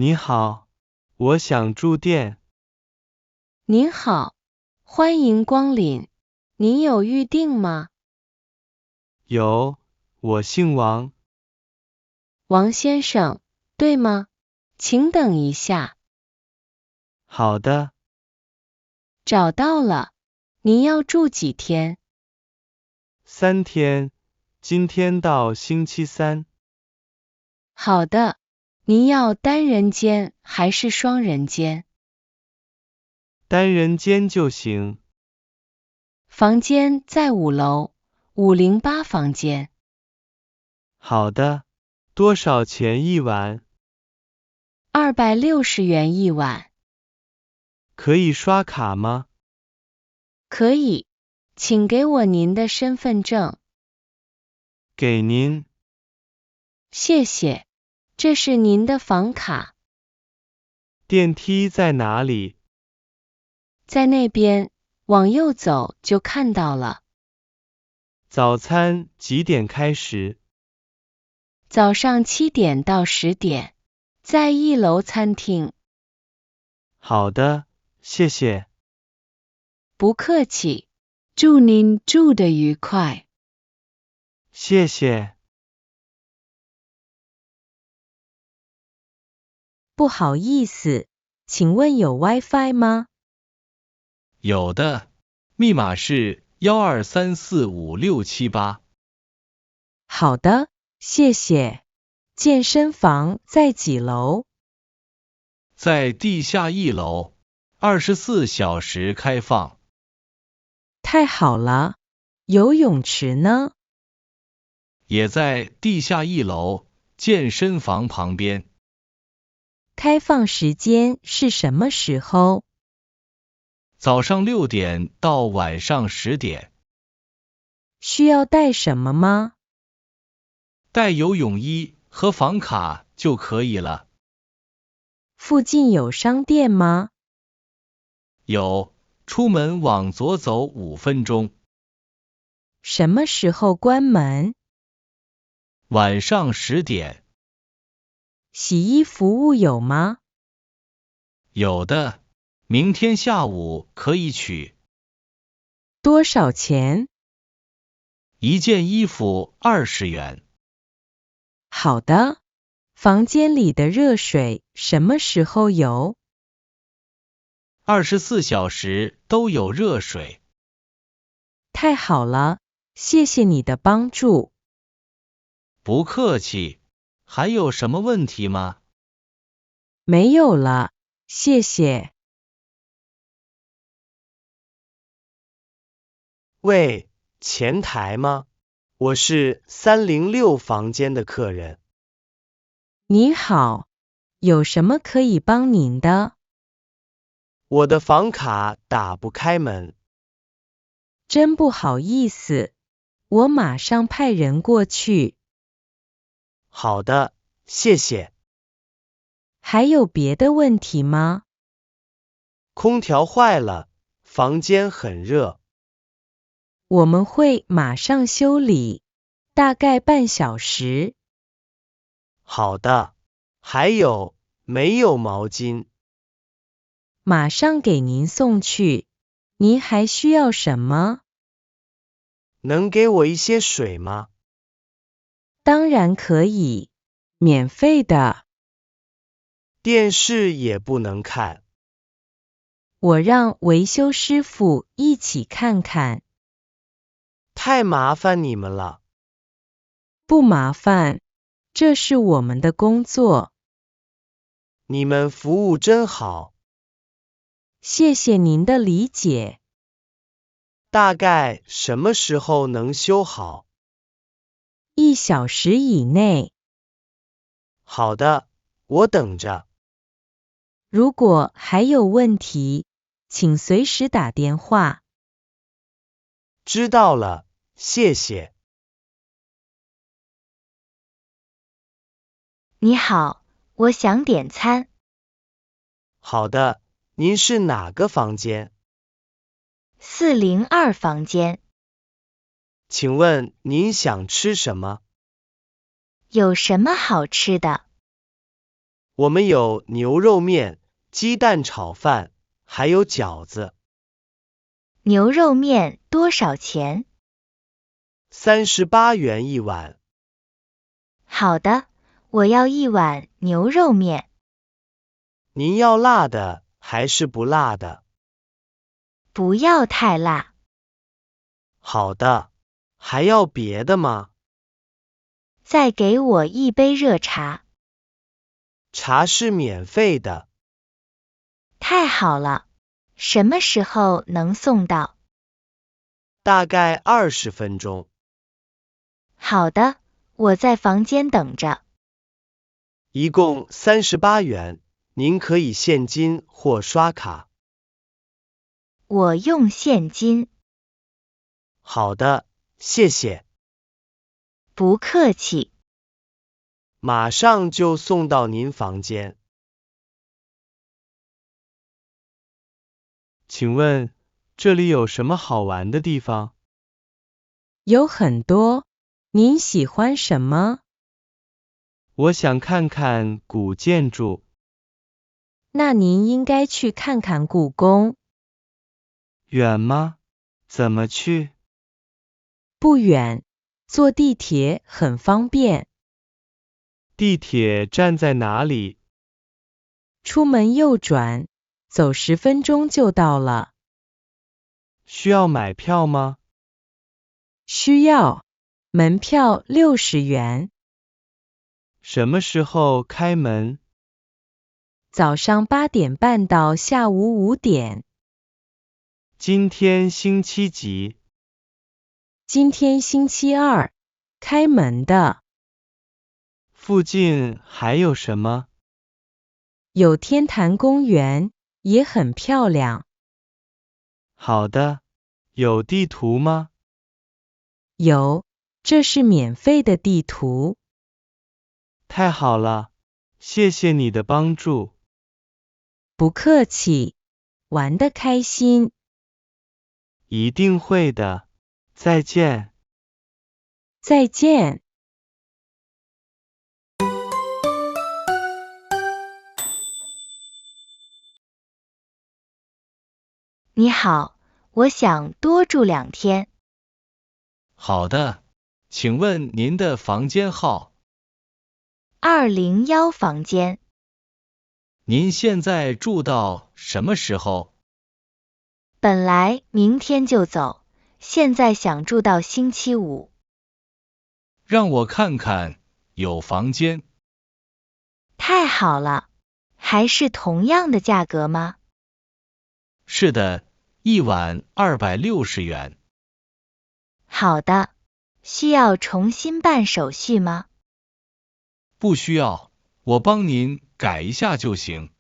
你好，我想住店。您好，欢迎光临。您有预定吗？有，我姓王。王先生，对吗？请等一下。好的，找到了。您要住几天3天，今天到星期三。好的。您要单人间还是双人间？单人间就行。房间在5楼，508房间。好的，多少钱一晚？ 260元一晚。可以刷卡吗？可以，请给我您的身份证。给您。谢谢，这是您的房卡。电梯在哪里？在那边，往右走就看到了。早餐几点开始？早上7点到10点，在1楼餐厅。好的，谢谢。不客气，祝您住得愉快。谢谢。不好意思，请问有 WiFi 吗？有的，密码是123456778。好的，谢谢。健身房在几楼？在地下1楼，24小时开放。太好了，游泳池呢？也在地下1楼健身房旁边。开放时间是什么时候？早上6点到晚上10点。需要带什么吗？带游泳衣和房卡就可以了。附近有商店吗？有，出门往左走5分钟。什么时候关门？晚上10点。洗衣服务有吗？有的，明天下午可以取。多少钱？一件衣服20元。好的。房间里的热水什么时候有？24小时都有热水。太好了，谢谢你的帮助。不客气，还有什么问题吗？没有了，谢谢。喂，前台吗？我是306房间的客人。你好，有什么可以帮您的？我的房卡打不开门。真不好意思，我马上派人过去。好的，谢谢。还有别的问题吗？空调坏了，房间很热。我们会马上修理，大概半小时。好的，还有，没有毛巾？马上给您送去。您还需要什么？能给我一些水吗？当然可以，免费的。电视也不能看。我让维修师傅一起看看。太麻烦你们了。不麻烦，这是我们的工作。你们服务真好。谢谢您的理解。大概什么时候能修好？1小时以内。好的，我等着。如果还有问题，请随时打电话。知道了，谢谢。你好，我想点餐。好的，您是哪个房间？402房间。请问您想吃什么？有什么好吃的？我们有牛肉面、鸡蛋炒饭，还有饺子。牛肉面多少钱38元一碗。好的，我要一碗牛肉面。您要辣的还是不辣的？不要太辣。好的，还要别的吗？再给我一杯热茶。茶是免费的。太好了，什么时候能送到？大概20分钟。好的，我在房间等着。一共38元，您可以现金或刷卡。我用现金。好的，谢谢。不客气。马上就送到您房间。请问这里有什么好玩的地方？有很多，您喜欢什么？我想看看古建筑。那您应该去看看故宫。远吗？怎么去？不远，坐地铁很方便。地铁站在哪里？出门右转，走10分钟就到了。需要买票吗？需要，门票60元。什么时候开门？早上8点半到下午5点。今天星期几？今天星期二，开门的。附近还有什么？有天坛公园，也很漂亮。好的，有地图吗？有，这是免费的地图。太好了，谢谢你的帮助。不客气，玩得开心。一定会的，再见。再见。你好，我想多住2天。好的，请问您的房间号201房间。您现在住到什么时候？本来明天就走，现在想住到星期五。让我看看，有房间。太好了，还是同样的价格吗？是的，一晚260元。好的，需要重新办手续吗？不需要，我帮您改一下就行。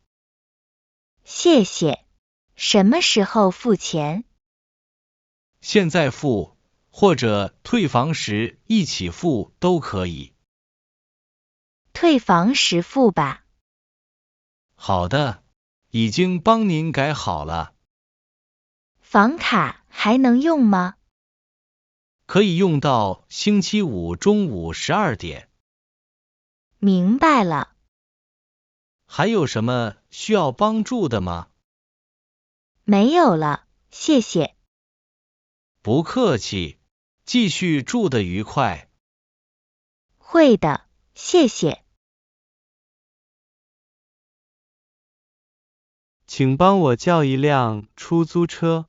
谢谢。什么时候付钱？现在付，或者退房时一起付都可以。退房时付吧。好的，已经帮您改好了。房卡还能用吗？可以用到星期五中午12点。明白了。还有什么需要帮助的吗？没有了，谢谢。不客气，继续住得愉快。会的，谢谢。请帮我叫一辆出租车。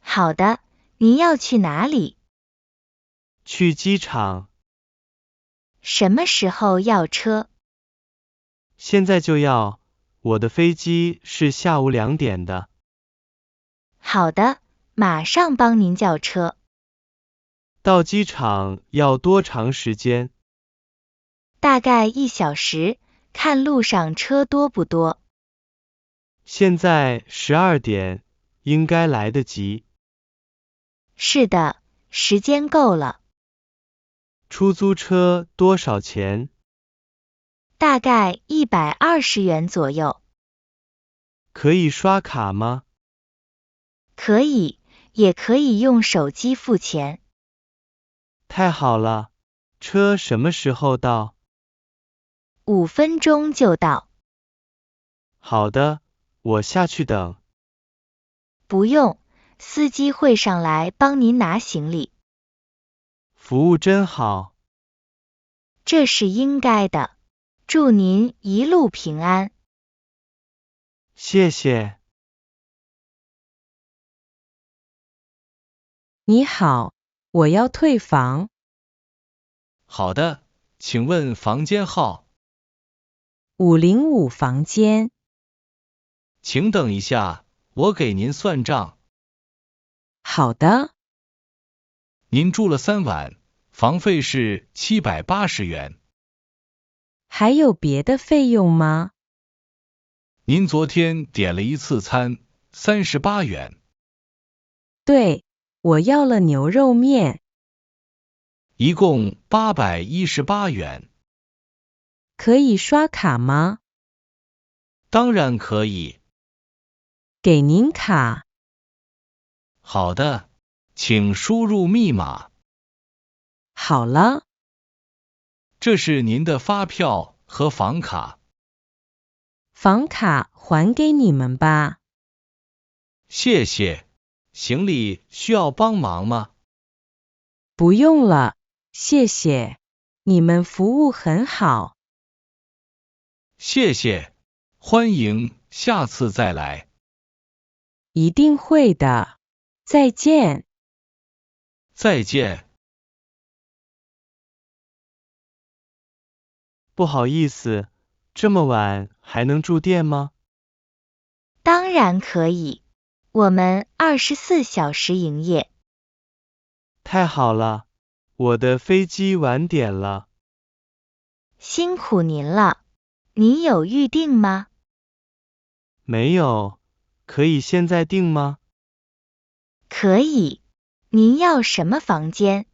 好的，您要去哪里？去机场。什么时候要车？现在就要，我的飞机是下午2点的。好的，马上帮您叫车。到机场要多长时间？大概1小时，看路上车多不多。现在12点，应该来得及。是的，时间够了。出租车多少钱？大概120元左右。可以刷卡吗？可以，也可以用手机付钱。太好了，车什么时候到？ 5分钟就到。好的，我下去等。不用，司机会上来帮您拿行李。服务真好。这是应该的。祝您一路平安。谢谢。你好，我要退房。好的，请问房间号？ 505房间。请等一下，我给您算账。好的。您住了3晚，房费是780元。还有别的费用吗？您昨天点了1次餐，38元。对，我要了牛肉面。一共818元。可以刷卡吗？当然可以。给您卡。好的，请输入密码。好了。这是您的发票和房卡。房卡还给你们吧。谢谢。行李需要帮忙吗？不用了，谢谢。你们服务很好。谢谢，欢迎下次再来。一定会的。再见。再见。不好意思，这么晚还能住店吗？当然可以，我们24小时营业。太好了，我的飞机晚点了。辛苦您了。您有预定吗？没有，可以现在订吗？可以。您要什么房间？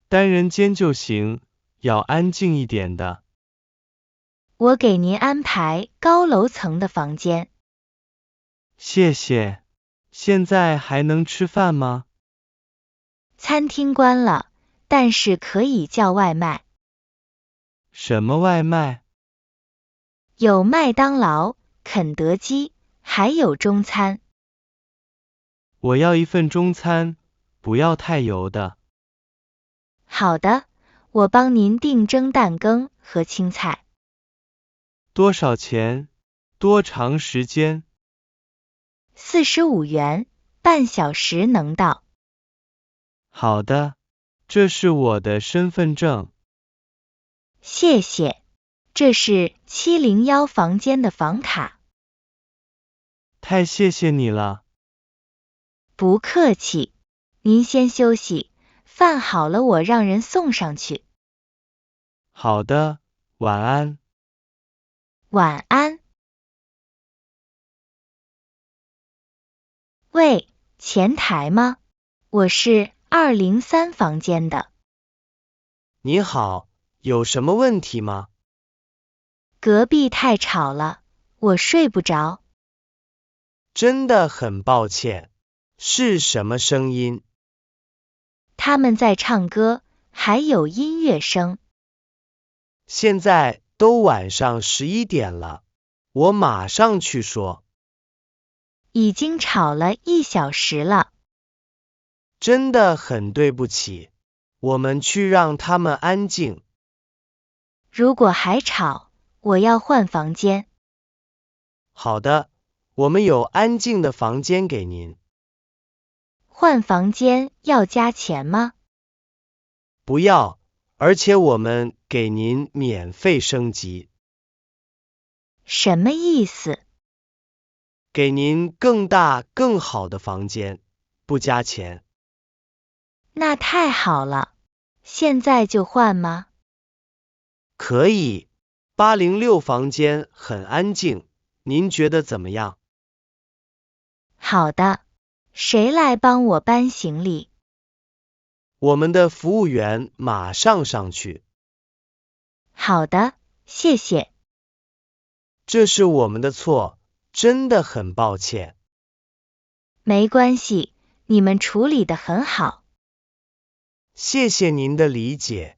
单人间就行，要安静一点的。我给您安排高楼层的房间。谢谢。现在还能吃饭吗？餐厅关了，但是可以叫外卖。什么外卖？有麦当劳、肯德基，还有中餐。我要一份中餐，不要太油的。好的，我帮您订蒸蛋羹和青菜。多少钱？多长时间？45元，半小时能到。好的，这是我的身份证。谢谢，这是701房间的房卡。太谢谢你了。不客气，您先休息，饭好了我让人送上去。好的，晚安。晚安。喂，前台吗？我是203房间的。你好，有什么问题吗？隔壁太吵了，我睡不着。真的很抱歉，是什么声音？他们在唱歌，还有音乐声。现在都晚上11点了，我马上去说。已经吵了1小时了。真的很对不起，我们去让他们安静。如果还吵，我要换房间。好的，我们有安静的房间给您。换房间要加钱吗？不要，而且我们给您免费升级。什么意思？给您更大更好的房间，不加钱。那太好了，现在就换吗？可以，806房间很安静，您觉得怎么样？好的，谁来帮我搬行李？我们的服务员马上上去。好的，谢谢。这是我们的错，真的很抱歉。没关系，你们处理得很好。谢谢您的理解。